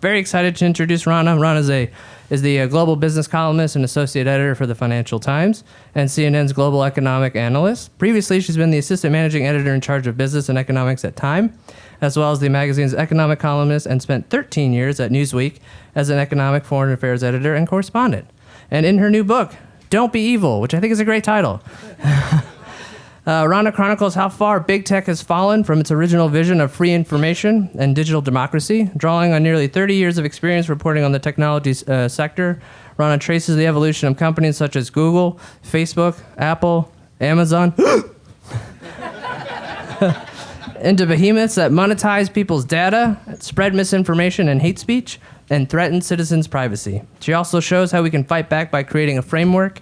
very excited to introduce Rana. Rana is the global business columnist and associate editor for the Financial Times and CNN's global economic analyst. Previously, she's been the assistant managing editor in charge of business and economics at Time, as well as the magazine's economic columnist, and spent 13 years at Newsweek as an economic foreign affairs editor and correspondent. And in her new book, Don't Be Evil, which I think is a great title, Rana chronicles how far big tech has fallen from its original vision of free information and digital democracy. Drawing on nearly 30 years of experience reporting on the technology sector, Rana traces the evolution of companies such as Google, Facebook, Apple, Amazon, into behemoths that monetize people's data, spread misinformation and hate speech, and threaten citizens' privacy. She also shows how we can fight back by creating a framework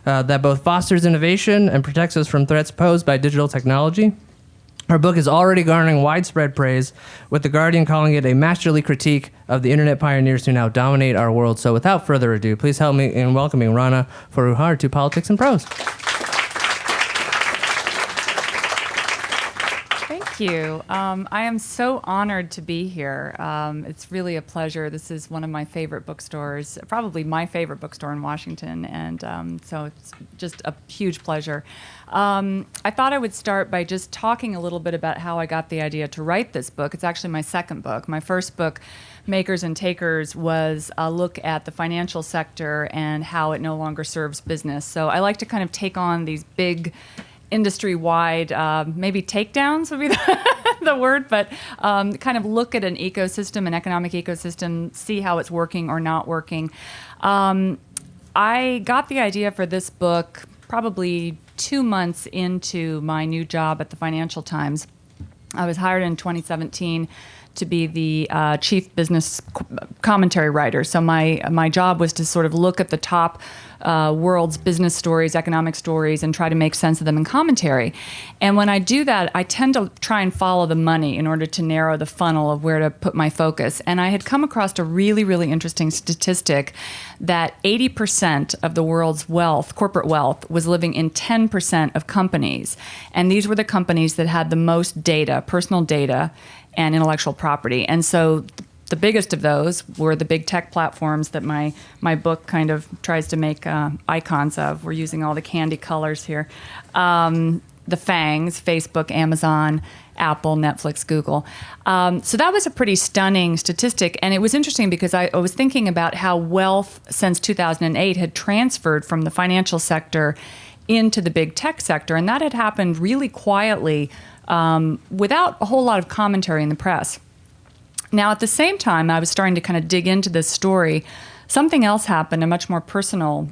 that both fosters innovation and protects us from threats posed by digital technology. Her book is already garnering widespread praise, with The Guardian calling it a masterly critique of the internet pioneers who now dominate our world. So without further ado, please help me in welcoming Rana Foroohar to Politics and Prose. Thank you. I am so honored to be here. It's really a pleasure. This is one of my favorite bookstores, probably my favorite bookstore in Washington, and so it's just a huge pleasure. I thought I would start by just talking a little bit about how I got the idea to write this book. It's actually my second book. My first book, Makers and Takers, was a look at the financial sector and how it no longer serves business. So I like to kind of take on these big industry-wide, maybe takedowns would be the word, but kind of look at an ecosystem, an economic ecosystem, see how it's working or not working. I got the idea for this book probably 2 months into my new job at the Financial Times. I was hired in 2017 to be the chief business commentary writer. So my job was to sort of look at the top world's business stories, economic stories, and try to make sense of them in commentary. And when I do that, I tend to try and follow the money in order to narrow the funnel of where to put my focus. And I had come across a really, really interesting statistic that 80% of the world's wealth, corporate wealth, was living in 10% of companies. And these were the companies that had the most data, personal data, and intellectual property. And so the biggest of those were the big tech platforms that my book kind of tries to make icons of. We're using all the candy colors here. The FANGs, Facebook, Amazon, Apple, Netflix, Google. So that was a pretty stunning statistic. And it was interesting because I was thinking about how wealth since 2008 had transferred from the financial sector into the big tech sector. And that had happened really quietly without a whole lot of commentary in the press. Now, at the same time, I was starting to kind of dig into this story. Something else happened, a much more personal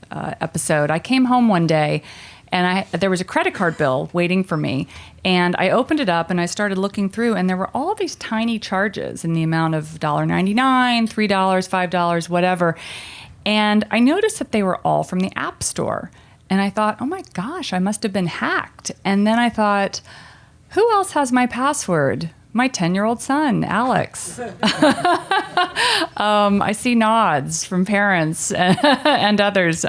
episode. I came home one day, and there was a credit card bill waiting for me. And I opened it up, and I started looking through, and there were all these tiny charges in the amount of $1.99, $3, $5, whatever. And I noticed that they were all from the App Store. And I thought, oh my gosh, I must have been hacked. And then I thought, who else has my password? My 10-year-old son, Alex. I see nods from parents and others.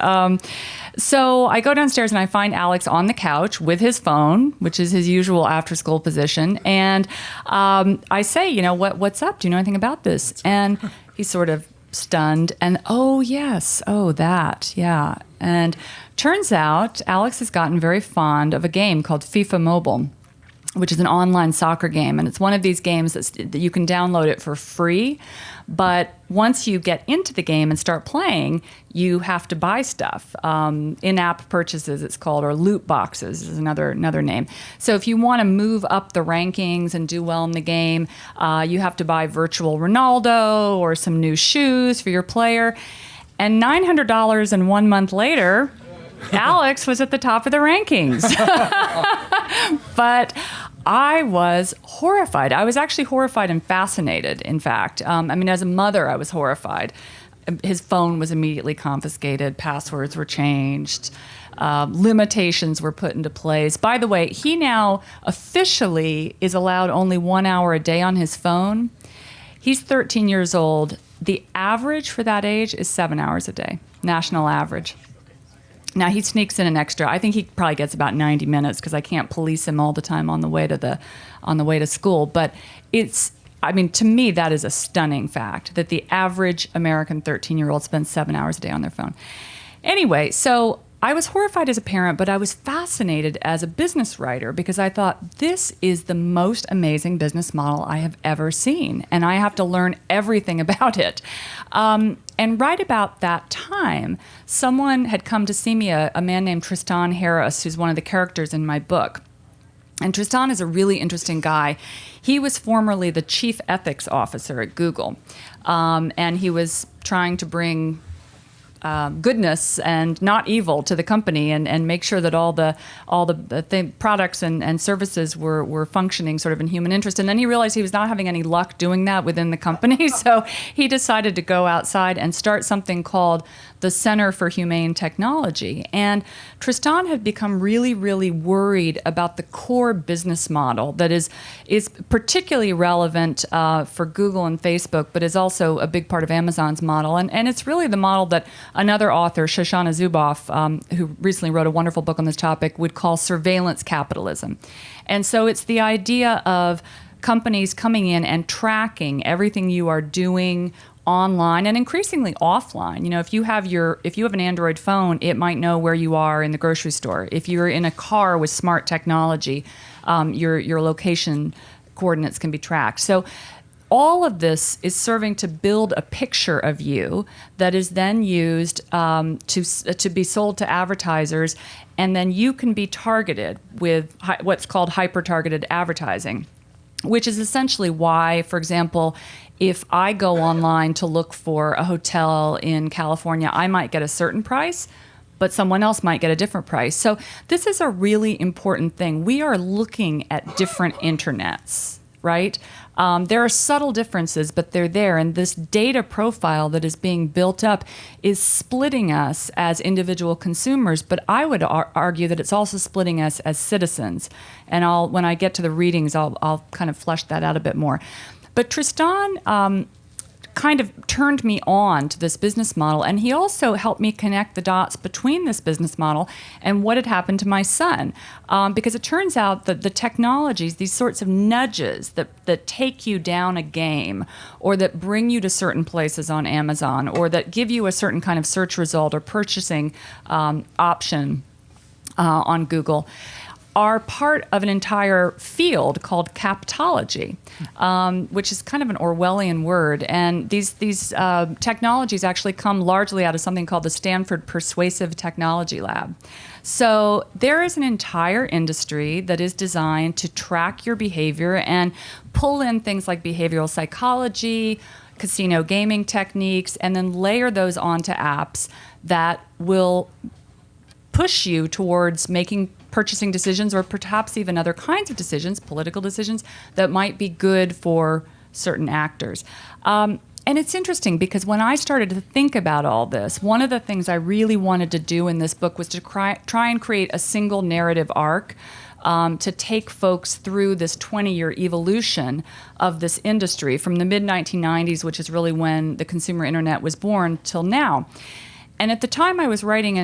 So I go downstairs and I find Alex on the couch with his phone, which is his usual after-school position. And I say, what's up? Do you know anything about this? And he's sort of stunned and, oh, yes, oh, that, yeah. And turns out Alex has gotten very fond of a game called Fifa Mobile, which is an online soccer game. And it's one of these games that you can download it for free. But once you get into the game and start playing, you have to buy stuff. In-app purchases, it's called, or loot boxes is another name. So if you want to move up the rankings and do well in the game, you have to buy virtual Ronaldo or some new shoes for your player. And $900 and 1 month later, Alex was at the top of the rankings. But I was horrified. I was actually horrified and fascinated, in fact. As a mother, I was horrified. His phone was immediately confiscated. Passwords were changed. Limitations were put into place. By the way, he now officially is allowed only 1 hour a day on his phone. He's 13 years old. The average for that age is 7 hours a day, national average. Now, he sneaks in an extra. I think he probably gets about 90 minutes because I can't police him all the time on the way to school. But I mean, to me, that is a stunning fact that the average American 13-year-old spends 7 hours a day on their phone. Anyway, so I was horrified as a parent, but I was fascinated as a business writer because I thought, this is the most amazing business model I have ever seen, and I have to learn everything about it. And right about that time, someone had come to see me, a man named Tristan Harris, who's one of the characters in my book. And Tristan is a really interesting guy. He was formerly the chief ethics officer at Google, and he was trying to bring goodness and not evil to the company, and make sure that all the products and services were functioning sort of in human interest. And then he realized he was not having any luck doing that within the company, so he decided to go outside and start something called the Center for Humane Technology. And Tristan had become really, really worried about the core business model that is particularly relevant for Google and Facebook, but is also a big part of Amazon's model. And it's really the model that another author, Shoshana Zuboff, who recently wrote a wonderful book on this topic, would call surveillance capitalism. And so it's the idea of companies coming in and tracking everything you are doing online and increasingly offline. You know, if you have an Android phone, it might know where you are in the grocery store. If you're in a car with smart technology, your location coordinates can be tracked. So all of this is serving to build a picture of you that is then used to be sold to advertisers, and then you can be targeted with what's called hyper-targeted advertising, which is essentially why, for example, if I go online to look for a hotel in California, I might get a certain price, but someone else might get a different price. So this is a really important thing. We are looking at different internets, right? There are subtle differences, but they're there. And this data profile that is being built up is splitting us as individual consumers. But I would argue that it's also splitting us as citizens. And when I get to the readings, I'll kind of flesh that out a bit more. But Tristan kind of turned me on to this business model, and he also helped me connect the dots between this business model and what had happened to my son, because it turns out that the technologies, these sorts of nudges that take you down a game, or that bring you to certain places on Amazon, or that give you a certain kind of search result or purchasing option on Google, are part of an entire field called capitology, which is kind of an Orwellian word. And these technologies actually come largely out of something called the Stanford Persuasive Technology Lab. So there is an entire industry that is designed to track your behavior and pull in things like behavioral psychology, casino gaming techniques, and then layer those onto apps that will push you towards making purchasing decisions, or perhaps even other kinds of decisions, political decisions, that might be good for certain actors. And it's interesting because when I started to think about all this, one of the things I really wanted to do in this book was to try and create a single narrative arc to take folks through this 20-year evolution of this industry from the mid-1990s, which is really when the consumer internet was born, till now. And at the time I was writing,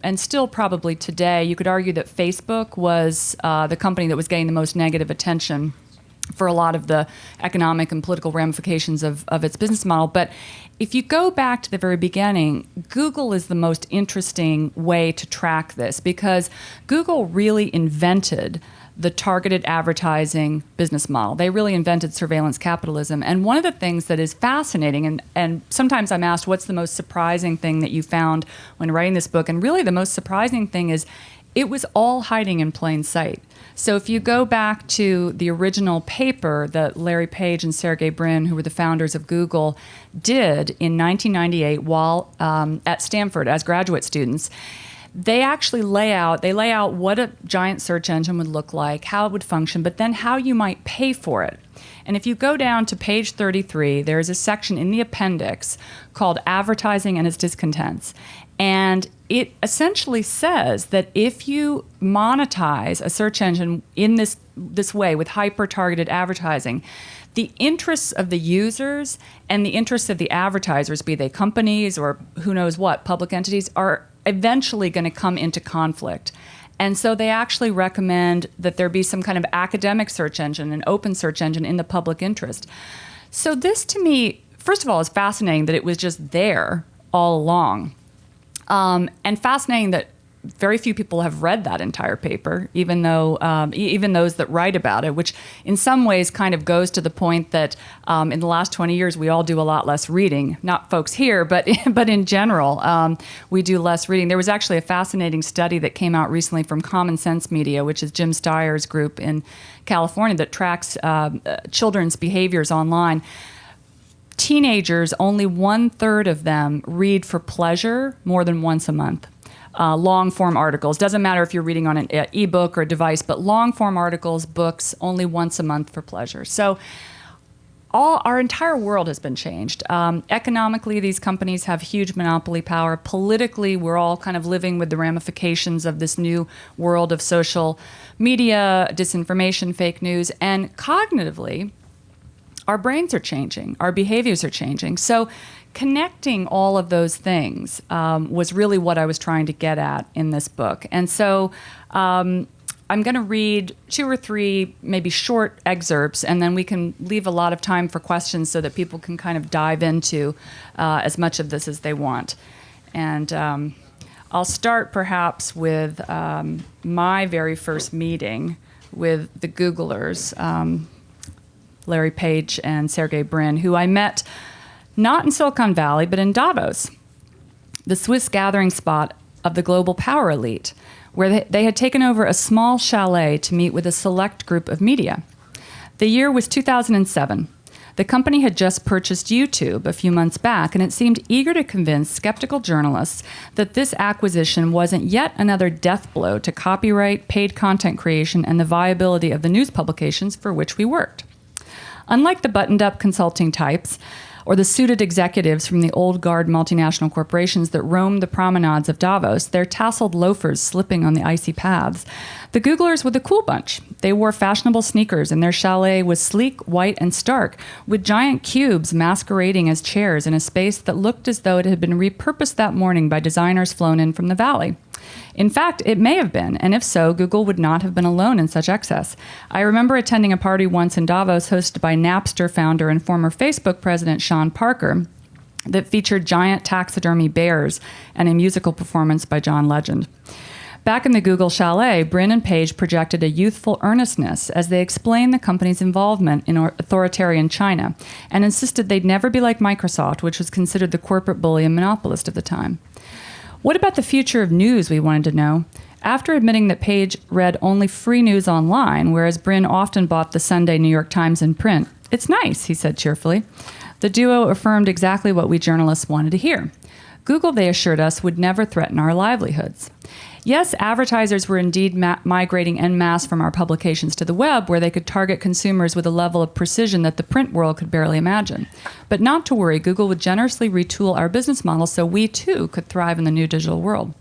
and still probably today, you could argue that Facebook was the company that was getting the most negative attention for a lot of the economic and political ramifications of its business model. But if you go back to the very beginning, Google is the most interesting way to track this, because Google really invented the targeted advertising business model. They really invented surveillance capitalism. And one of the things that is fascinating, and sometimes I'm asked, what's the most surprising thing that you found when writing this book? And really the most surprising thing is it was all hiding in plain sight. So if you go back to the original paper that Larry Page and Sergey Brin, who were the founders of Google, did in 1998 while at Stanford as graduate students, they actually lay out what a giant search engine would look like, how it would function, but then how you might pay for it. And if you go down to page 33, there's a section in the appendix called Advertising and Its Discontents. And it essentially says that if you monetize a search engine in this way with hyper-targeted advertising, the interests of the users and the interests of the advertisers, be they companies or who knows what, public entities, are eventually going to come into conflict. And so they actually recommend that there be some kind of academic search engine, an open search engine in the public interest. So this, to me, first of all, is fascinating that it was just there all along. And fascinating that very few people have read that entire paper, even though even those that write about it, which in some ways kind of goes to the point that in the last 20 years we all do a lot less reading. Not folks here, but in general, we do less reading. There was actually a fascinating study that came out recently from Common Sense Media, which is Jim Steyer's group in California that tracks children's behaviors online. Teenagers, only 1/3 of them read for pleasure more than once a month. Long-form articles. Doesn't matter if you're reading on an ebook or device, but long-form articles, books, only once a month for pleasure. So our entire world has been changed. Economically, these companies have huge monopoly power. Politically, we're all kind of living with the ramifications of this new world of social media, disinformation, fake news. And cognitively, our brains are changing. Our behaviors are changing. So connecting all of those things was really what I was trying to get at in this book. And so I'm going to read 2 or 3 maybe short excerpts, and then we can leave a lot of time for questions so that people can kind of dive into as much of this as they want. And I'll start perhaps with my very first meeting with the Googlers, Larry Page and Sergey Brin, who I met not in Silicon Valley, but in Davos, the Swiss gathering spot of the global power elite, where they had taken over a small chalet to meet with a select group of media. The year was 2007. The company had just purchased YouTube a few months back, and it seemed eager to convince skeptical journalists that this acquisition wasn't yet another death blow to copyright, paid content creation, and the viability of the news publications for which we worked. Unlike the buttoned-up consulting types, or the suited executives from the old guard multinational corporations that roamed the promenades of Davos, their tasseled loafers slipping on the icy paths, the Googlers were the cool bunch. They wore fashionable sneakers, and their chalet was sleek, white, and stark, with giant cubes masquerading as chairs in a space that looked as though it had been repurposed that morning by designers flown in from the valley. In fact, it may have been, and if so, Google would not have been alone in such excess. I remember attending a party once in Davos hosted by Napster founder and former Facebook president Sean Parker that featured giant taxidermy bears and a musical performance by John Legend. Back in the Google chalet, Brin and Page projected a youthful earnestness as they explained the company's involvement in authoritarian China and insisted they'd never be like Microsoft, which was considered the corporate bully and monopolist of the time. What about the future of news, we wanted to know. After admitting that Page read only free news online, whereas Brin often bought the Sunday New York Times in print, "It's nice," he said cheerfully. The duo affirmed exactly what we journalists wanted to hear. Google, they assured us, would never threaten our livelihoods. Yes, advertisers were indeed migrating en masse from our publications to the web, where they could target consumers with a level of precision that the print world could barely imagine. But not to worry, Google would generously retool our business model so we too could thrive in the new digital world.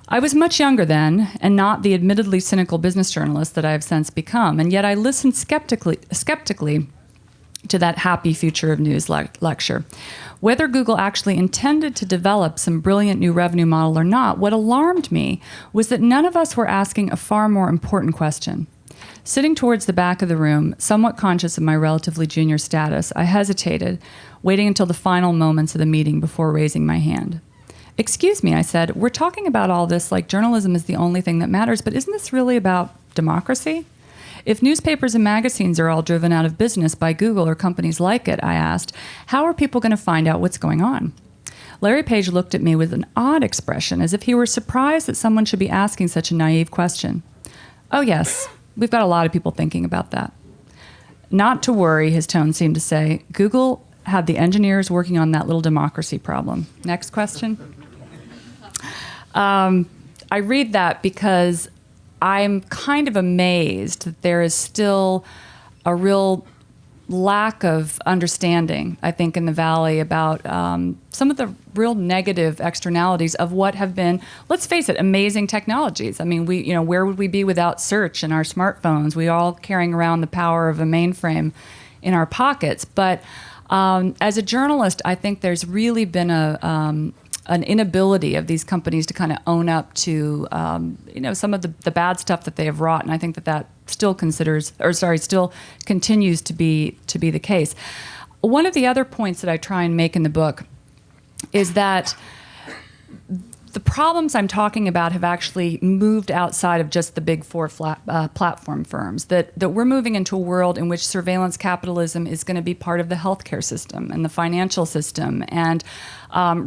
I was much younger then, and not the admittedly cynical business journalist that I have since become, and yet I listened skeptically to that happy future of news lecture. Whether Google actually intended to develop some brilliant new revenue model or not, what alarmed me was that none of us were asking a far more important question. Sitting towards the back of the room, somewhat conscious of my relatively junior status, I hesitated, waiting until the final moments of the meeting before raising my hand. "Excuse me," I said, "we're talking about all this like journalism is the only thing that matters, but isn't this really about democracy? If newspapers and magazines are all driven out of business by Google or companies like it," I asked, "how are people going to find out what's going on?" Larry Page looked at me with an odd expression, as if he were surprised that someone should be asking such a naive question. "Oh yes, we've got a lot of people thinking about that." "Not to worry," his tone seemed to say. "Google had the engineers working on that little democracy problem." Next question. I read that because I'm kind of amazed that there is still a real lack of understanding, I think, in the Valley about some of the real negative externalities of what have been, let's face it, amazing technologies. I mean, where would we be without search and our smartphones? We are all carrying around the power of a mainframe in our pockets. But as a journalist, I think there's really been an inability of these companies to kind of own up to some of the bad stuff that they have wrought, and I think that still continues to be the case. One of the other points that I try and make in the book is that the problems I'm talking about have actually moved outside of just the big four platform firms, that we're moving into a world in which surveillance capitalism is going to be part of the healthcare system and the financial system. And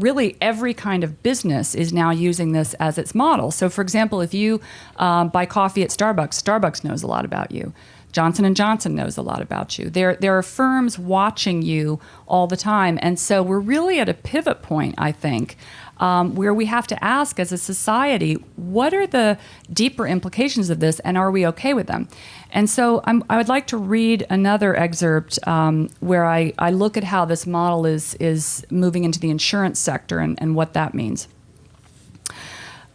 really every kind of business is now using this as its model. So, for example, if you buy coffee at Starbucks, Starbucks knows a lot about you. Johnson & Johnson knows a lot about you. There are firms watching you all the time. And so we're really at a pivot point, I think, where we have to ask as a society, what are the deeper implications of this, and are we okay with them? And so I would like to read another excerpt where I look at how this model is moving into the insurance sector and what that means.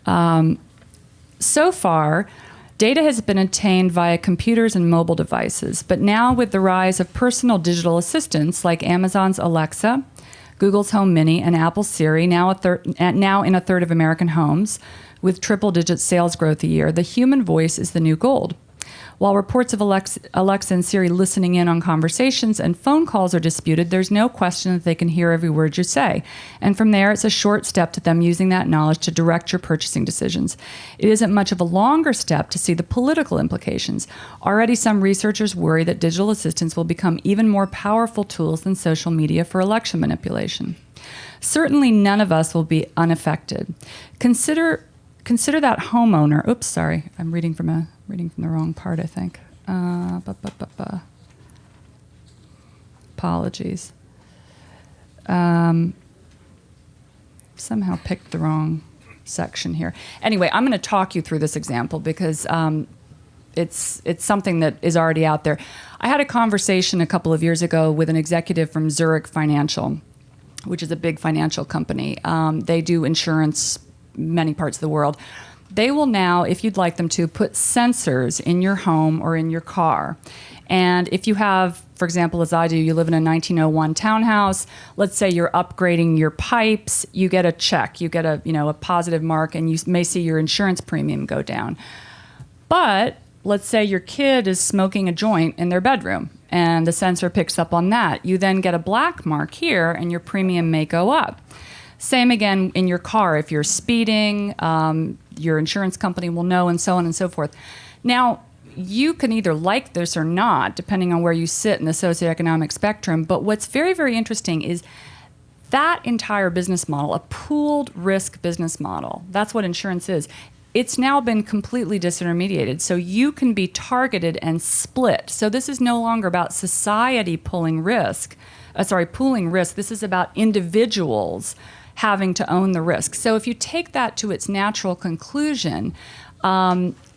So far, data has been obtained via computers and mobile devices, but now with the rise of personal digital assistants like Amazon's Alexa, Google's Home Mini, and Apple's Siri, now in a third of American homes, with triple-digit sales growth a year, the human voice is the new gold. While reports of Alexa and Siri listening in on conversations and phone calls are disputed, there's no question that they can hear every word you say. And from there, it's a short step to them using that knowledge to direct your purchasing decisions. It isn't much of a longer step to see the political implications. Already, some researchers worry that digital assistants will become even more powerful tools than social media for election manipulation. Certainly, none of us will be unaffected. Consider that homeowner. Oops, sorry, I'm reading from the wrong part, I think. Apologies. Somehow picked the wrong section here. Anyway, I'm going to talk you through this example because it's something that is already out there. I had a conversation a couple of years ago with an executive from Zurich Financial, which is a big financial company. They do insurance many parts of the world. They will now, if you'd like them to, put sensors in your home or in your car. And if you have, for example, as I do, you live in a 1901 townhouse, let's say you're upgrading your pipes, you get a check, you get a positive mark, and you may see your insurance premium go down. But let's say your kid is smoking a joint in their bedroom, and the sensor picks up on that. You then get a black mark here, and your premium may go up. Same again in your car. If you're speeding, your insurance company will know, and so on and so forth. Now, you can either like this or not, depending on where you sit in the socioeconomic spectrum. But what's very, very interesting is that entire business model, a pooled risk business model, that's what insurance is. It's now been completely disintermediated. So you can be targeted and split. So this is no longer about society pooling risk. This is about individuals having to own the risk. So if you take that to its natural conclusion,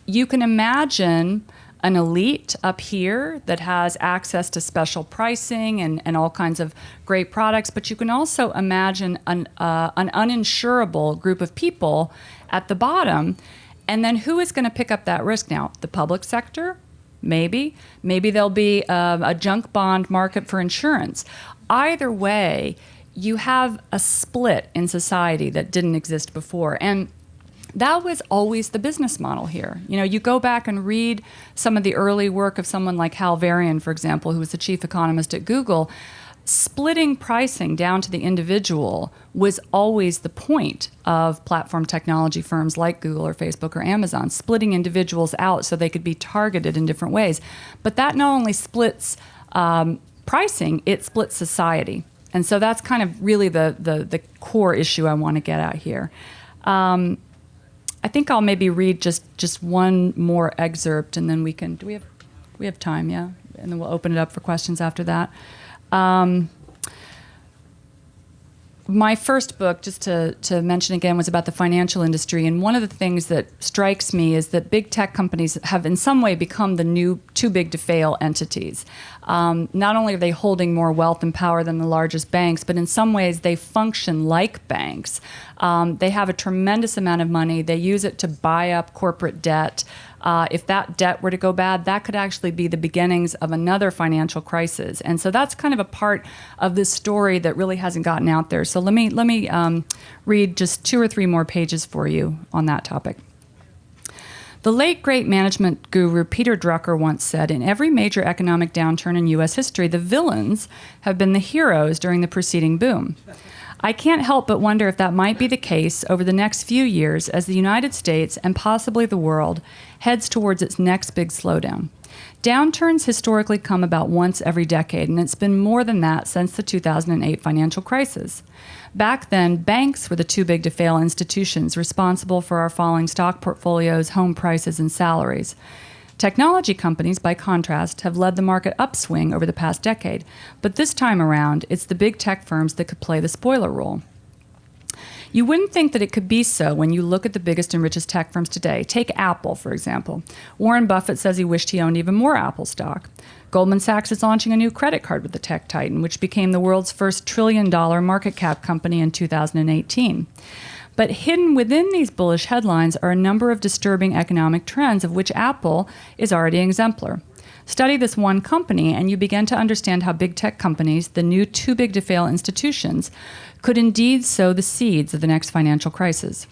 you can imagine an elite up here that has access to special pricing and all kinds of great products, but you can also imagine an uninsurable group of people at the bottom. And then who is going to pick up that risk now? The public sector? Maybe. Maybe there'll be a junk bond market for insurance. Either way, you have a split in society that didn't exist before. And that was always the business model here. You go back and read some of the early work of someone like Hal Varian, for example, who was the chief economist at Google. Splitting pricing down to the individual was always the point of platform technology firms like Google or Facebook or Amazon, splitting individuals out so they could be targeted in different ways. But that not only splits pricing, it splits society. And so that's kind of really the core issue I want to get at here. I think I'll maybe read just one more excerpt, and then we have time, yeah? And then we'll open it up for questions after that. My first book, just to mention again, was about the financial industry. And one of the things that strikes me is that big tech companies have in some way become the new too big to fail entities. Not only are they holding more wealth and power than the largest banks, but in some ways they function like banks. They have a tremendous amount of money. They use it to buy up corporate debt. If that debt were to go bad, that could actually be the beginnings of another financial crisis. And so that's kind of a part of this story that really hasn't gotten out there. So let me read just 2 or 3 more pages for you on that topic. The late great management guru Peter Drucker once said, in every major economic downturn in U.S. history, the villains have been the heroes during the preceding boom. I can't help but wonder if that might be the case over the next few years as the United States and possibly the world heads towards its next big slowdown. Downturns historically come about once every decade, and it's been more than that since the 2008 financial crisis. Back then, banks were the too-big-to-fail institutions responsible for our falling stock portfolios, home prices, and salaries. Technology companies, by contrast, have led the market upswing over the past decade, but this time around, it's the big tech firms that could play the spoiler role. You wouldn't think that it could be so when you look at the biggest and richest tech firms today. Take Apple, for example. Warren Buffett says he wished he owned even more Apple stock. Goldman Sachs is launching a new credit card with the tech titan, which became the world's first trillion-dollar market cap company in 2018. But hidden within these bullish headlines are a number of disturbing economic trends, of which Apple is already an exemplar. Study this one company, and you begin to understand how big tech companies, the new too-big-to-fail institutions, could indeed sow the seeds of the next financial crisis.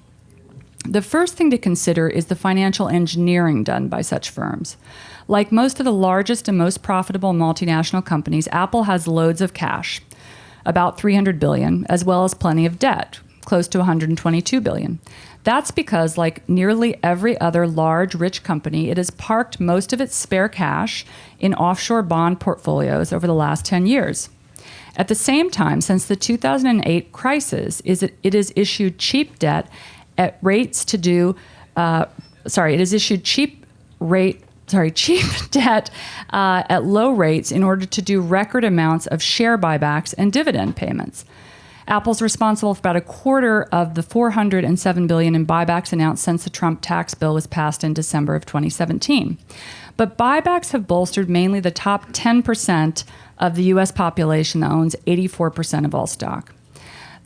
The first thing to consider is the financial engineering done by such firms. Like most of the largest and most profitable multinational companies, Apple has loads of cash, about $300 billion, as well as plenty of debt, close to $122 billion. That's because, like nearly every other large, rich company, it has parked most of its spare cash in offshore bond portfolios over the last 10 years. At the same time, since the 2008 crisis, it has issued cheap debt at rates to do, it has issued cheap debt at low rates in order to do record amounts of share buybacks and dividend payments. Apple's responsible for about a quarter of the $407 billion in buybacks announced since the Trump tax bill was passed in December of 2017. But buybacks have bolstered mainly the top 10% of the U.S. population that owns 84% of all stock.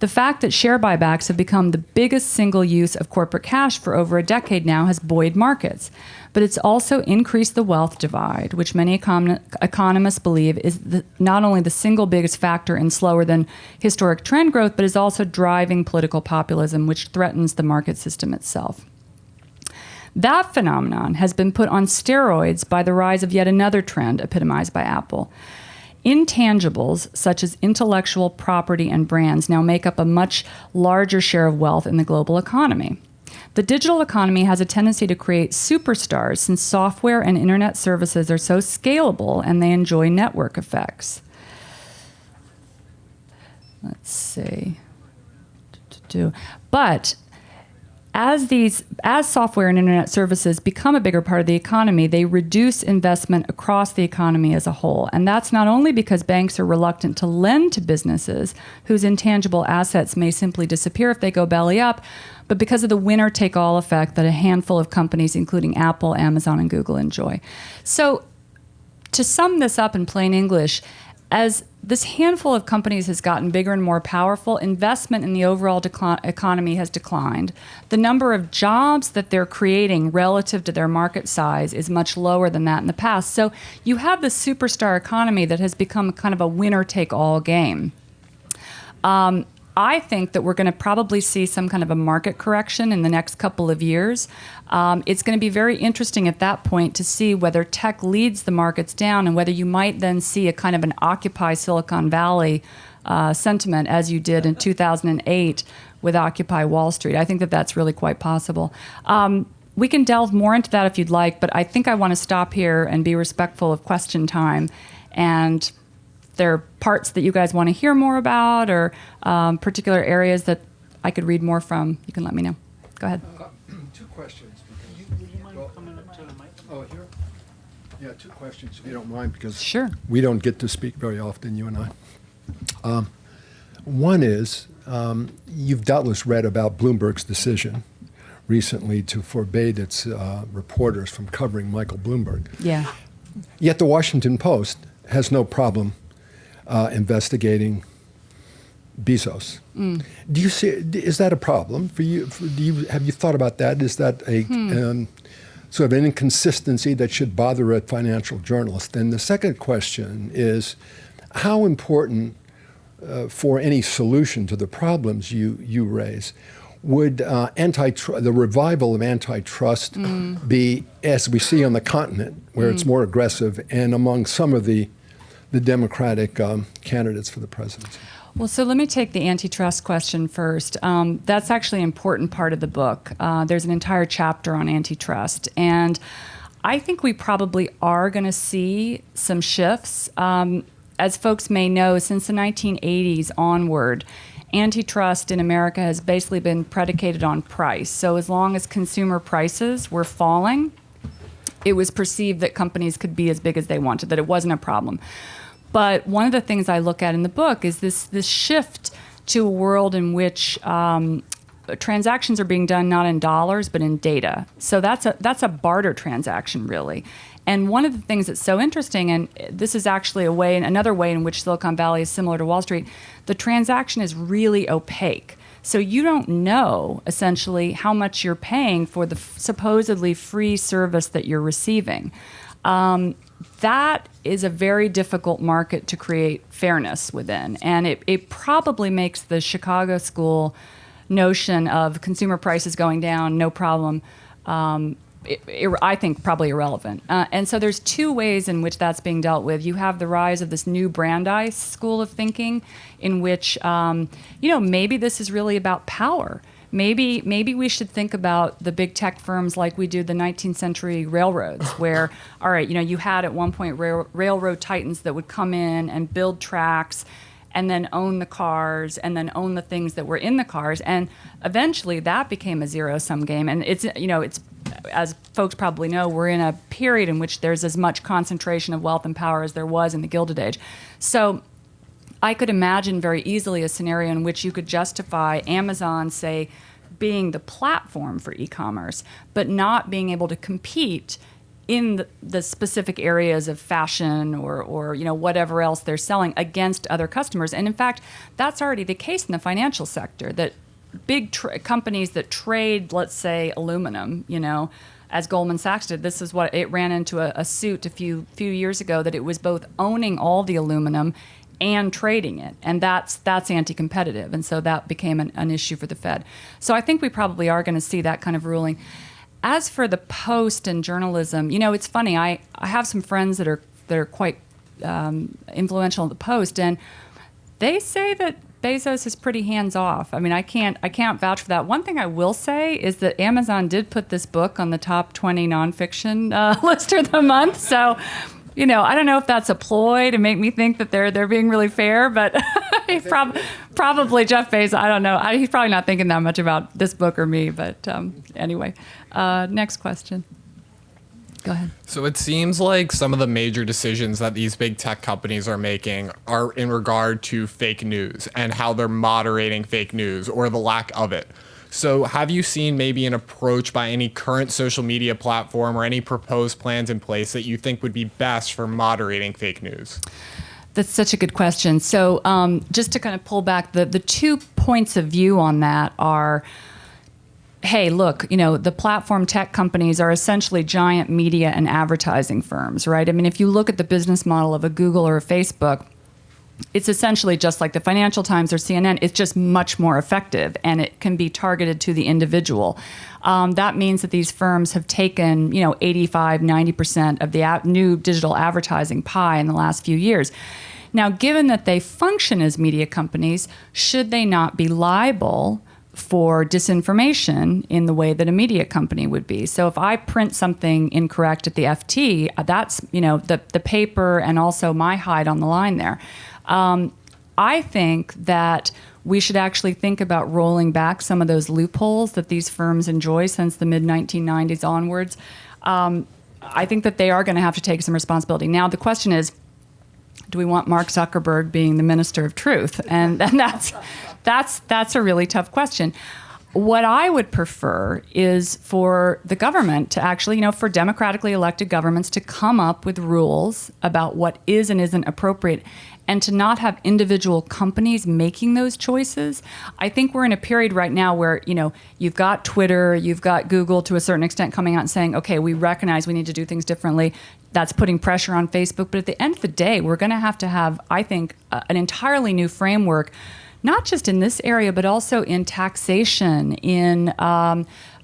The fact that share buybacks have become the biggest single use of corporate cash for over a decade now has buoyed markets. But it's also increased the wealth divide, which many economists believe is not only the single biggest factor in slower than historic trend growth, but is also driving political populism, which threatens the market system itself. That phenomenon has been put on steroids by the rise of yet another trend epitomized by Apple. Intangibles, such as intellectual property and brands, now make up a much larger share of wealth in the global economy. The digital economy has a tendency to create superstars since software and internet services are so scalable and they enjoy network effects. Let's see. But as software and internet services become a bigger part of the economy, they reduce investment across the economy as a whole. And that's not only because banks are reluctant to lend to businesses whose intangible assets may simply disappear if they go belly up, but because of the winner-take-all effect that a handful of companies, including Apple, Amazon, and Google, enjoy. So to sum this up in plain English, as this handful of companies has gotten bigger and more powerful, investment in the overall economy has declined. The number of jobs that they're creating relative to their market size is much lower than that in the past. So you have this superstar economy that has become kind of a winner-take-all game. I think that we're going to probably see some kind of a market correction in the next couple of years. It's going to be very interesting at that point to see whether tech leads the markets down and whether you might then see a kind of an Occupy Silicon Valley sentiment as you did in 2008 with Occupy Wall Street. I think that that's really quite possible. We can delve more into that if you'd like, but I think I want to stop here and be respectful of question time. And there are parts that you guys want to hear more about or particular areas that I could read more from, you can let me know. Go ahead. Two questions. Would you mind coming up to the mic? Oh, here? Yeah, two questions, if you don't mind, because Sure. we don't get to speak very often, you and I. One is, you've doubtless read about Bloomberg's decision recently to forbade its reporters from covering Michael Bloomberg. Yeah. Yet the Washington Post has no problem investigating Bezos. Do you see? Is that a problem for you? Have you thought about that? Is that a sort of an inconsistency that should bother a financial journalist. And the second question is, how important for any solution to the problems you raise would the revival of antitrust be, as we see on the continent, where it's more aggressive, and among some of the Democratic candidates for the presidency? Well, so let me take the antitrust question first. That's actually an important part of the book. There's an entire chapter on antitrust. And I think we probably are going to see some shifts. As folks may know, since the 1980s onward, antitrust in America has basically been predicated on price. So as long as consumer prices were falling, it was perceived that companies could be as big as they wanted, that it wasn't a problem. But one of the things I look at in the book is this shift to a world in which transactions are being done not in dollars but in data. So that's a barter transaction, really. And one of the things that's so interesting, and this is actually another way in which Silicon Valley is similar to Wall Street, the transaction is really opaque. So you don't know, essentially, how much you're paying for the supposedly free service that you're receiving. That is a very difficult market to create fairness within. And it probably makes the Chicago school notion of consumer prices going down, no problem, I think probably irrelevant. And so there's two ways in which that's being dealt with. You have the rise of this new Brandeis school of thinking in which, maybe this is really about power. Maybe we should think about the big tech firms like we do the 19th century railroads, where, all right, you had at one point railroad titans that would come in and build tracks and then own the cars and then own the things that were in the cars. And eventually that became a zero-sum game. And it's as folks probably know, we're in a period in which there's as much concentration of wealth and power as there was in the Gilded Age. So I could imagine very easily a scenario in which you could justify Amazon, say, being the platform for e-commerce, but not being able to compete in the specific areas of fashion or whatever else they're selling against other customers. And in fact, that's already the case in the financial sector, that big companies that trade, let's say, aluminum, as Goldman Sachs did, this is what it ran into a suit a few years ago, that it was both owning all the aluminum and trading it, and that's anti-competitive, and so that became an issue for the Fed. So I think we probably are going to see that kind of ruling. As for the Post and journalism, it's funny. I have some friends that are quite influential at the Post, and they say that Bezos is pretty hands-off. I mean, I can't vouch for that. One thing I will say is that Amazon did put this book on the top 20 nonfiction list of the month, so. I don't know if that's a ploy to make me think that they're being really fair, but probably Jeff Bezos, I don't know. He's probably not thinking that much about this book or me, but anyway. Next question. Go ahead. So it seems like some of the major decisions that these big tech companies are making are in regard to fake news and how they're moderating fake news or the lack of it. So have you seen maybe an approach by any current social media platform or any proposed plans in place that you think would be best for moderating fake news? That's such a good question. So just to kind of pull back, the 2 points of view on that are, hey, look, the platform tech companies are essentially giant media and advertising firms, right? I mean, if you look at the business model of a Google or a Facebook, it's essentially just like the Financial Times or CNN. It's just much more effective, and it can be targeted to the individual. That means that these firms have taken, 85, 90% of the new digital advertising pie in the last few years. Now, given that they function as media companies, should they not be liable for disinformation in the way that a media company would be? So if I print something incorrect at the FT, that's, the paper and also my hide on the line there. I think that we should actually think about rolling back some of those loopholes that these firms enjoy since the mid-1990s onwards. I think that they are going to have to take some responsibility. Now, the question is, do we want Mark Zuckerberg being the minister of truth? And that's a really tough question. What I would prefer is for the government to actually, for democratically elected governments to come up with rules about what is and isn't appropriate, and to not have individual companies making those choices. I think we're in a period right now where, you've got Twitter, you've got Google to a certain extent coming out and saying, okay, we recognize we need to do things differently. That's putting pressure on Facebook. But at the end of the day, we're going to have, I think, an entirely new framework, not just in this area, but also in taxation, in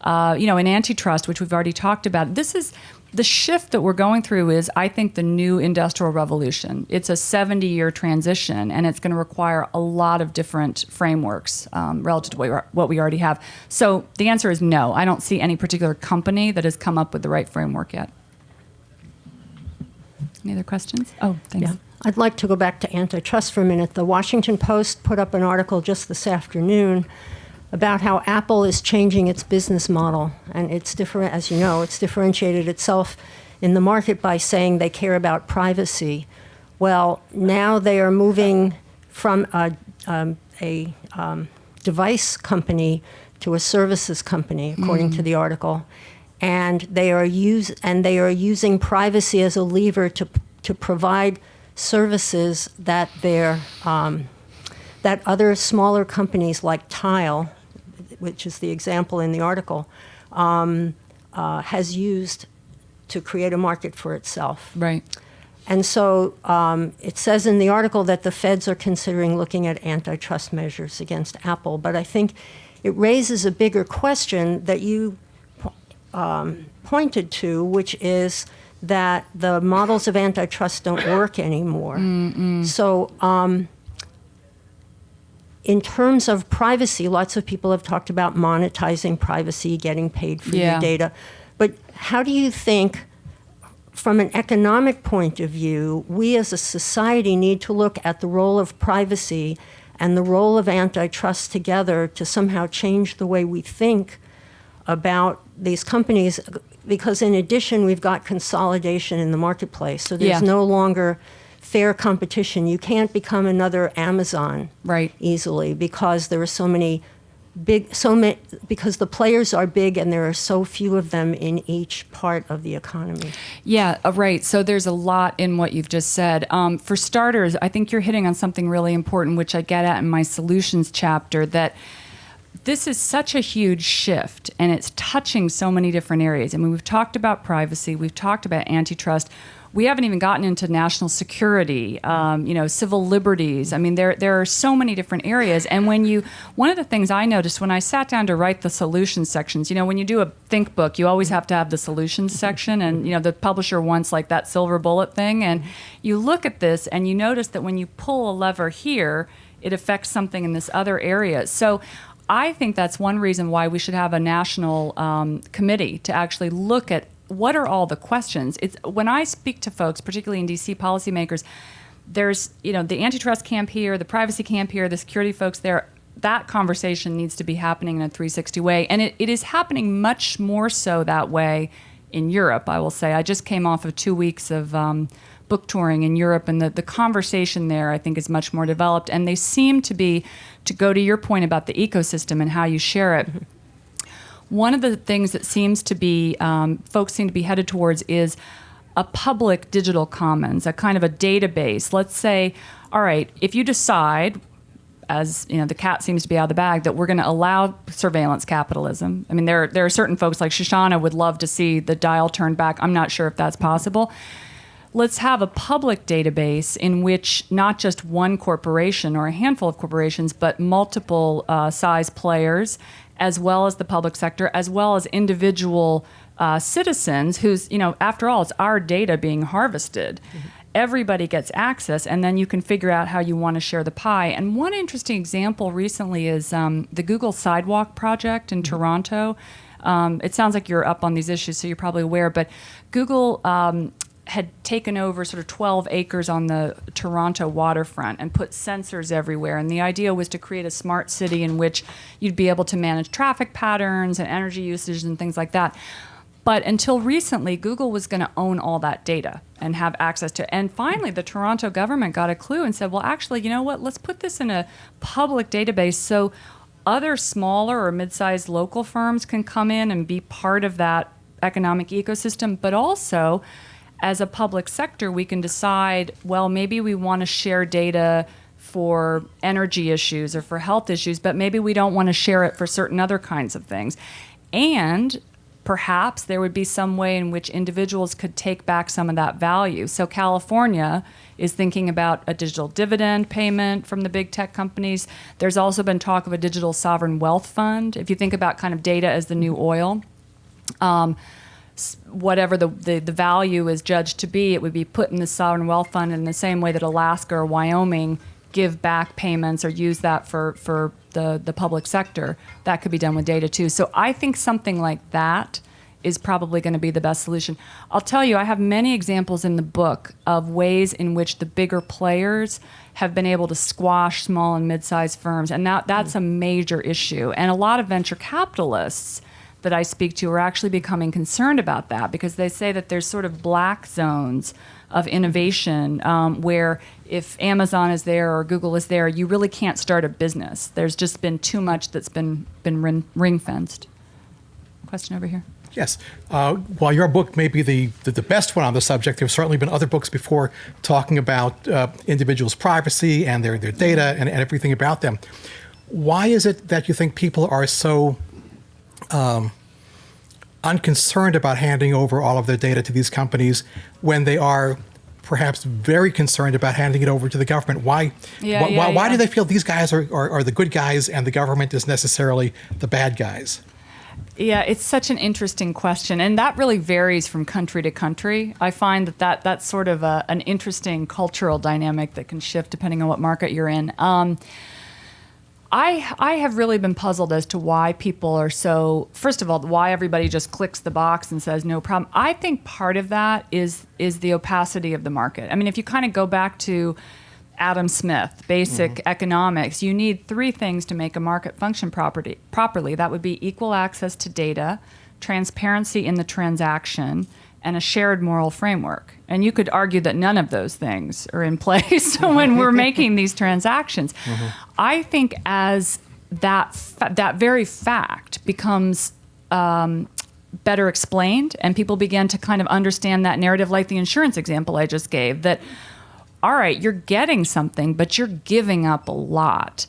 antitrust, which we've already talked about. This is the shift that we're going through is, I think, the new industrial revolution. It's a 70-year transition, and it's going to require a lot of different frameworks relative to what we already have. So the answer is no. I don't see any particular company that has come up with the right framework yet. Any other questions? Oh, thanks. Yeah. I'd like to go back to antitrust for a minute. The Washington Post put up an article just this afternoon about how Apple is changing its business model. And it's different, as you know, it's differentiated itself in the market by saying they care about privacy. Well, now they are moving from a device company to a services company, according to the article. And they are using privacy as a lever to provide services that that other smaller companies like Tile, which is the example in the article, has used to create a market for itself. Right. And so it says in the article that the feds are considering looking at antitrust measures against Apple, but I think it raises a bigger question that you pointed to, which is that the models of antitrust don't work anymore. So in terms of privacy, lots of people have talked about monetizing privacy, getting paid for your data. But how do you think, from an economic point of view, we as a society need to look at the role of privacy and the role of antitrust together to somehow change the way we think about these companies? Because in addition, we've got consolidation in the marketplace. So there's no longer fair competition. You can't become another Amazon easily because there are because the players are big and there are so few of them in each part of the economy. Yeah, right. So there's a lot in what you've just said. For starters, I think you're hitting on something really important, which I get at in my solutions chapter, that this is such a huge shift, and it's touching so many different areas. I mean, we've talked about privacy, we've talked about antitrust. We haven't even gotten into national security, civil liberties. I mean, there are so many different areas. And one of the things I noticed when I sat down to write the solutions sections, when you do a think book, you always have to have the solutions section. And, the publisher wants like that silver bullet thing. And you look at this and you notice that when you pull a lever here, it affects something in this other area. So I think that's one reason why we should have a national committee to actually look at what are all the questions. It's when I speak to folks, particularly in DC policymakers, there's the antitrust camp here, the privacy camp here, the security folks there. That conversation needs to be happening in a 360 way, and it is happening much more so that way in Europe. I will say I just came off of 2 weeks of book touring in Europe, and the conversation there, I think, is much more developed. And they seem to be, to go to your point about the ecosystem and how you share it, one of the things that seems to be, folks seem to be headed towards is a public digital commons, a kind of a database. Let's say, all right, if you decide, as the cat seems to be out of the bag, that we're going to allow surveillance capitalism. I mean, there are certain folks like Shoshana would love to see the dial turned back. I'm not sure if that's possible. Let's have a public database in which not just one corporation or a handful of corporations, but multiple size players, as well as the public sector, as well as individual citizens whose, after all, it's our data being harvested. Mm-hmm. Everybody gets access, and then you can figure out how you want to share the pie. And one interesting example recently is the Google Sidewalk project in Toronto. It sounds like you're up on these issues, so you're probably aware, but Google had taken over sort of 12 acres on the Toronto waterfront and put sensors everywhere. And the idea was to create a smart city in which you'd be able to manage traffic patterns and energy usage and things like that. But until recently, Google was going to own all that data and have access to it. And finally, the Toronto government got a clue and said, well, actually, you know what? Let's put this in a public database so other smaller or mid-sized local firms can come in and be part of that economic ecosystem, but also as a public sector, we can decide, well, maybe we want to share data for energy issues or for health issues, but maybe we don't want to share it for certain other kinds of things. And perhaps there would be some way in which individuals could take back some of that value. So California is thinking about a digital dividend payment from the big tech companies. There's also been talk of a digital sovereign wealth fund. If you think about kind of data as the new oil, whatever the value is judged to be, it would be put in the sovereign wealth fund in the same way that Alaska or Wyoming give back payments or use that for the public sector. That could be done with data too. So I think something like that is probably going to be the best solution. I'll tell you, I have many examples in the book of ways in which the bigger players have been able to squash small and mid-sized firms, and that's a major issue. And a lot of venture capitalists that I speak to are actually becoming concerned about that because they say that there's sort of black zones of innovation where if Amazon is there or Google is there, you really can't start a business. There's just been too much that's been ring-fenced. Question over here. Yes. While your book may be the best one on the subject, there have certainly been other books before talking about individuals' privacy and their data and everything about them. Why is it that you think people are so unconcerned about handing over all of their data to these companies when they are perhaps very concerned about handing it over to the government? Why do they feel these guys are the good guys and the government is necessarily the bad guys? Yeah, it's such an interesting question, and that really varies from country to country. I find that's sort of an interesting cultural dynamic that can shift depending on what market you're in. I have really been puzzled as to why people are so, first of all, why everybody just clicks the box and says no problem. I think part of that is the opacity of the market. I mean, if you kind of go back to Adam Smith, basic economics, you need three things to make a market function properly. That would be equal access to data, transparency in the transaction, and a shared moral framework. And you could argue that none of those things are in place when we're making these transactions. I think as that very fact becomes better explained and people begin to kind of understand that narrative, like the insurance example I just gave, that all right, you're getting something, but you're giving up a lot.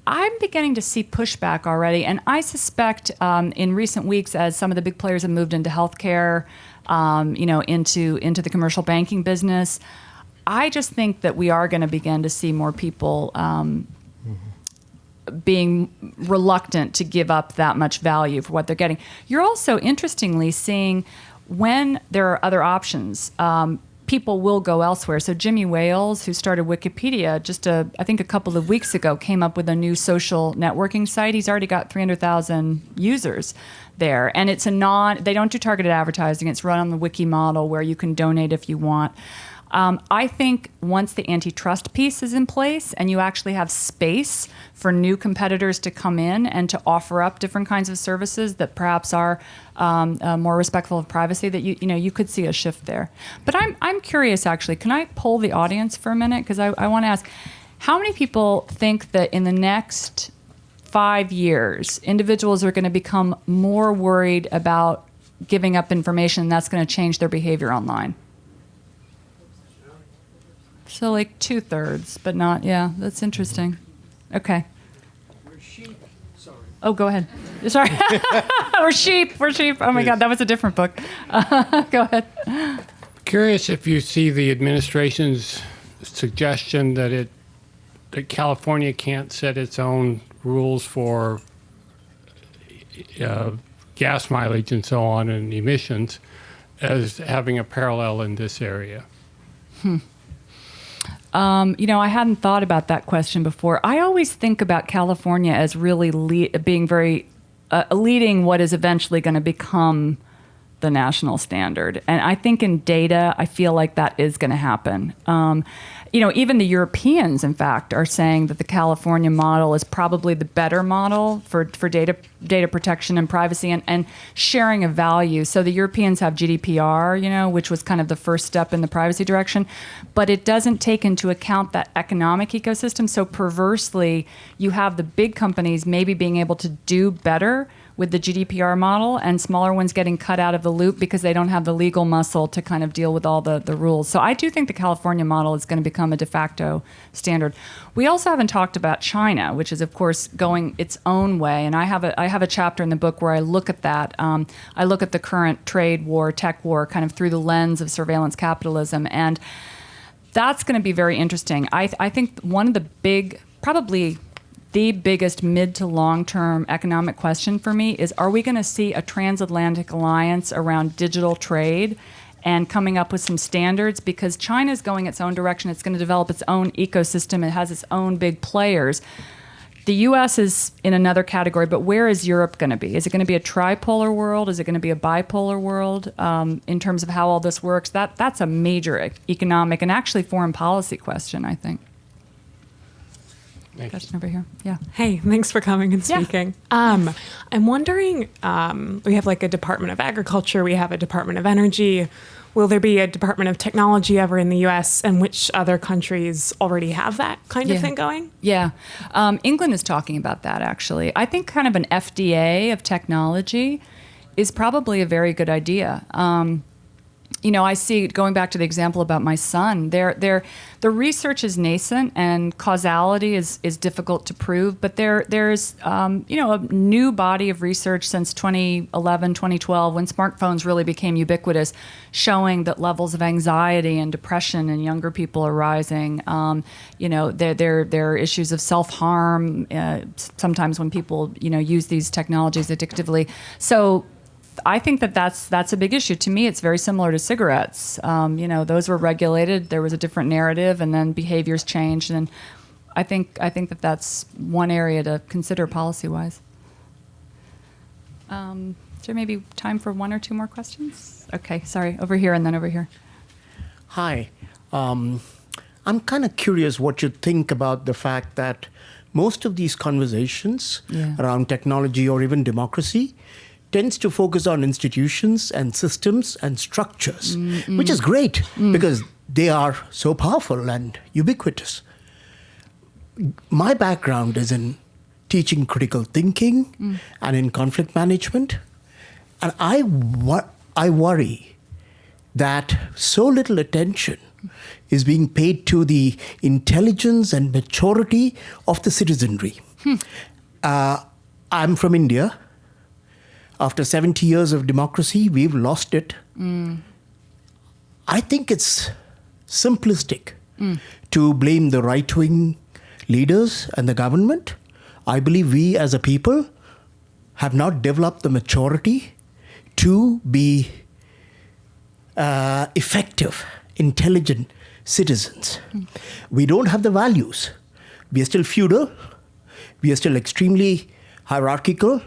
I'm beginning to see pushback already, and I suspect in recent weeks, as some of the big players have moved into healthcare, into the commercial banking business, I just think that we are going to begin to see more people being reluctant to give up that much value for what they're getting. You're also, interestingly, seeing when there are other options, people will go elsewhere. So Jimmy Wales, who started Wikipedia I think a couple of weeks ago, came up with a new social networking site. He's already got 300,000 users there. And they don't do targeted advertising. It's run on the wiki model where you can donate if you want. I think once the antitrust piece is in place and you actually have space for new competitors to come in and to offer up different kinds of services that perhaps are more respectful of privacy, that you could see a shift there. But I'm curious, actually. Can I poll the audience for a minute? Because I want to ask, how many people think that in the next 5 years, individuals are going to become more worried about giving up information and that's going to change their behavior online? So like 2/3, but not, yeah, that's interesting. Okay. We're sheep. Sorry. Oh, go ahead. Sorry. We're sheep. Oh my God, that was a different book. Go ahead. Curious if you see the administration's suggestion that California can't set its own rules for gas mileage and so on and emissions as having a parallel in this area. I hadn't thought about that question before. I always think about California as really being very leading what is eventually going to become the national standard. And I think in data, I feel like that is going to happen. Even the Europeans, in fact, are saying that the California model is probably the better model for data protection and privacy and sharing of value. So the Europeans have GDPR, which was kind of the first step in the privacy direction, but it doesn't take into account that economic ecosystem. So perversely, you have the big companies maybe being able to do better with the GDPR model and smaller ones getting cut out of the loop because they don't have the legal muscle to kind of deal with all the rules. So I do think the California model is going to become a de facto standard. We also haven't talked about China, which is, of course, going its own way. And I have a chapter in the book where I look at that. I look at the current trade war, tech war, kind of through the lens of surveillance capitalism. And that's going to be very interesting. I think one of the probably the biggest mid to long-term economic question for me is, are we going to see a transatlantic alliance around digital trade and coming up with some standards? Because China is going its own direction. It's going to develop its own ecosystem. It has its own big players. The U.S. is in another category, but where is Europe going to be? Is it going to be a tripolar world? Is it going to be a bipolar world in terms of how all this works? That's a major economic and actually foreign policy question, I think. Question over here. Yeah. Hey, thanks for coming and speaking. I'm wondering, we have like a Department of Agriculture, we have a Department of Energy. Will there be a Department of Technology ever in the U.S., and which other countries already have that kind of thing going? Yeah. England is talking about that, actually. I think kind of an FDA of technology is probably a very good idea. I see, going back to the example about my son, the research is nascent and causality is difficult to prove, but there's a new body of research since 2011, 2012, when smartphones really became ubiquitous, showing that levels of anxiety and depression in younger people are rising. There are issues of self-harm sometimes when people, use these technologies addictively. So I think that's a big issue. To me, it's very similar to cigarettes. Those were regulated. There was a different narrative, and then behaviors changed. And I think that's one area to consider policy-wise. Is there maybe time for one or two more questions? Okay, sorry. Over here and then over here. Hi. I'm kind of curious what you think about the fact that most of these conversations around technology or even democracy tends to focus on institutions and systems and structures, which is great because they are so powerful and ubiquitous. My background is in teaching critical thinking and in conflict management. And I worry that so little attention is being paid to the intelligence and maturity of the citizenry. I'm from India. After 70 years of democracy, we've lost it. I think it's simplistic to blame the right-wing leaders and the government. I believe we as a people have not developed the maturity to be effective, intelligent citizens. We don't have the values. We are still feudal. We are still extremely hierarchical.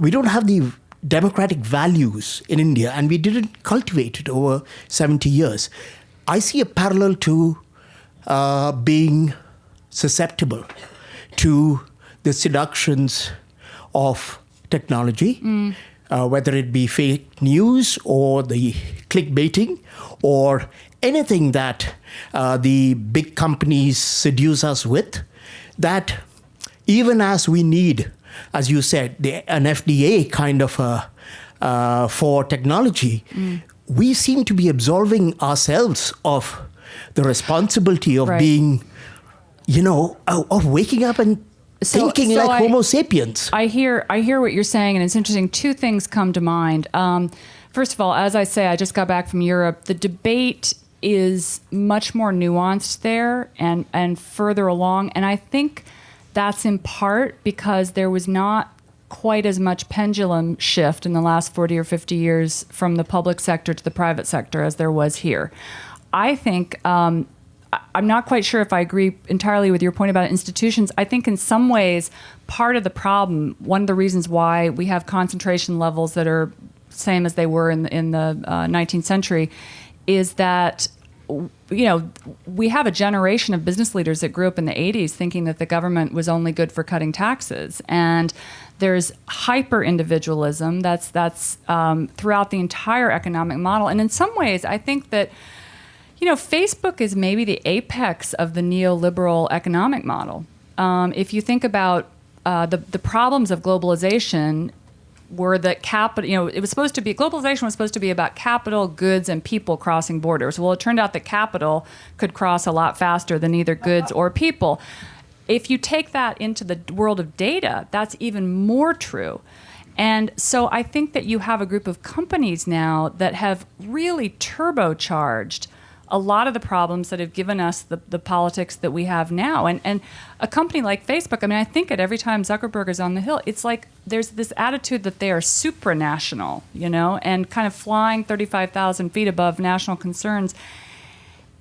We don't have the democratic values in India, and we didn't cultivate it over 70 years. I see a parallel to being susceptible to the seductions of technology, whether it be fake news or the clickbaiting or anything that the big companies seduce us with, that even as we need, as you said, an FDA kind of for technology, we seem to be absolving ourselves of the responsibility of being, of waking up and thinking like Homo sapiens. I hear what you're saying, and it's interesting. Two things come to mind. First of all, as I say, I just got back from Europe. The debate is much more nuanced there and further along, and I think that's in part because there was not quite as much pendulum shift in the last 40 or 50 years from the public sector to the private sector as there was here. I think, I'm not quite sure if I agree entirely with your point about institutions. I think in some ways, part of the problem, one of the reasons why we have concentration levels that are same as they were in the 19th century, is that we have a generation of business leaders that grew up in the 80s thinking that the government was only good for cutting taxes. And there's hyper individualism that's throughout the entire economic model. And in some ways, I think that Facebook is maybe the apex of the neoliberal economic model. If you think about the problems of globalization, were that capital, globalization was supposed to be about capital, goods, and people crossing borders. Well, it turned out that capital could cross a lot faster than either goods or people. If you take that into the world of data, that's even more true. And so I think that you have a group of companies now that have really turbocharged a lot of the problems that have given us the politics that we have now. And a company like Facebook, I think it every time Zuckerberg is on the Hill, it's like there's this attitude that they are supranational, and kind of flying 35,000 feet above national concerns.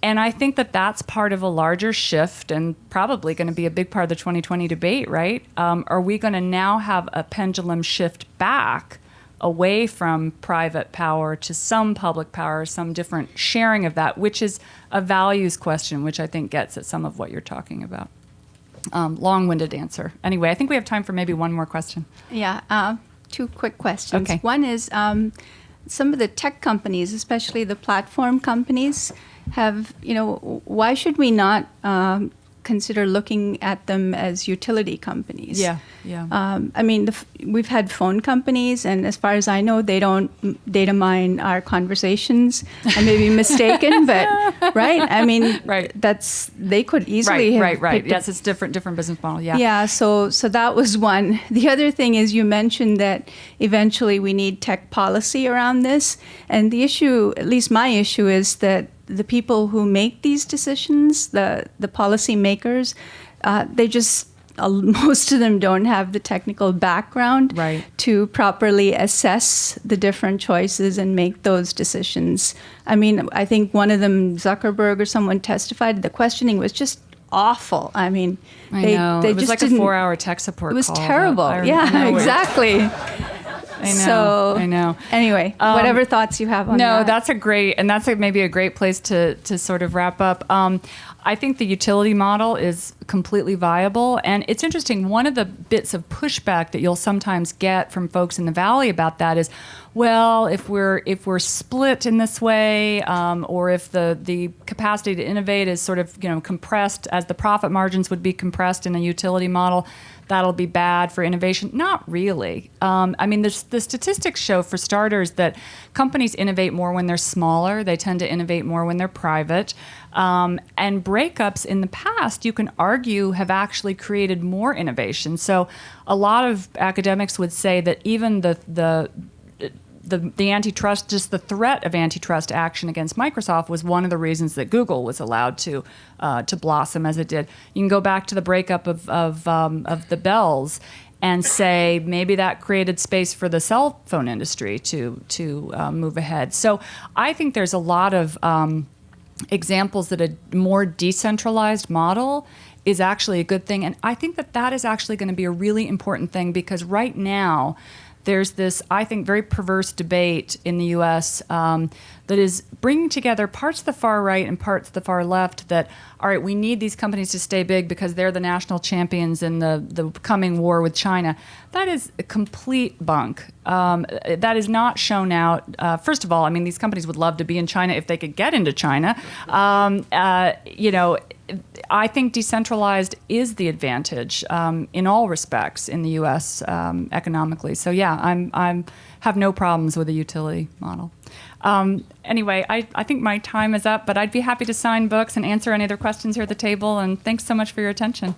And I think that that's part of a larger shift and probably going to be a big part of the 2020 debate, right? Are we going to now have a pendulum shift back away from private power to some public power, some different sharing of that, which is a values question, which I think gets at some of what you're talking about. Long-winded answer. Anyway, I think we have time for maybe one more question. Yeah, two quick questions. Okay. One is some of the tech companies, especially the platform companies, have, why should we not consider looking at them as utility companies? Yeah. We've had phone companies, and as far as I know, they don't data mine our conversations. I may be mistaken, but right? Right. They could easily Right. Yes, it's different business model. Yeah. Yeah. So that was one. The other thing is you mentioned that eventually we need tech policy around this, and the issue, at least my issue, is that the people who make these decisions, the policy makers, they just most of them don't have the technical background to properly assess the different choices and make those decisions. I think one of them, Zuckerberg or someone, testified the questioning was just awful. I know. They it was just like a 4-hour tech support call. It was terrible. I know Exactly. I know. Anyway, whatever thoughts you have on that. No, that's maybe a great place to sort of wrap up. I think the utility model is completely viable, and it's interesting. One of the bits of pushback that you'll sometimes get from folks in the Valley about that is, well, if we're split in this way, or if the capacity to innovate is sort of compressed as the profit margins would be compressed in a utility model, that'll be bad for innovation. Not really. The statistics show, for starters, that companies innovate more when they're smaller. They tend to innovate more when they're private. And breakups in the past, you can argue, have actually created more innovation. So a lot of academics would say that even the antitrust, just the threat of antitrust action against Microsoft was one of the reasons that Google was allowed to blossom as it did. You can go back to the breakup of the Bells and say maybe that created space for the cell phone industry to move ahead. So I think there's a lot of examples that a more decentralized model is actually a good thing. And I think that is actually going to be a really important thing, because right now there's this, I think, very perverse debate in the U.S. That is bringing together parts of the far right and parts of the far left that, all right, we need these companies to stay big because they're the national champions in the coming war with China. That is a complete bunk. That is not shown out. First of all, these companies would love to be in China if they could get into China. I think decentralized is the advantage in all respects in the U.S. Economically. So yeah, I have no problems with the utility model. Anyway, I think my time is up, but I'd be happy to sign books and answer any other questions here at the table. And thanks so much for your attention.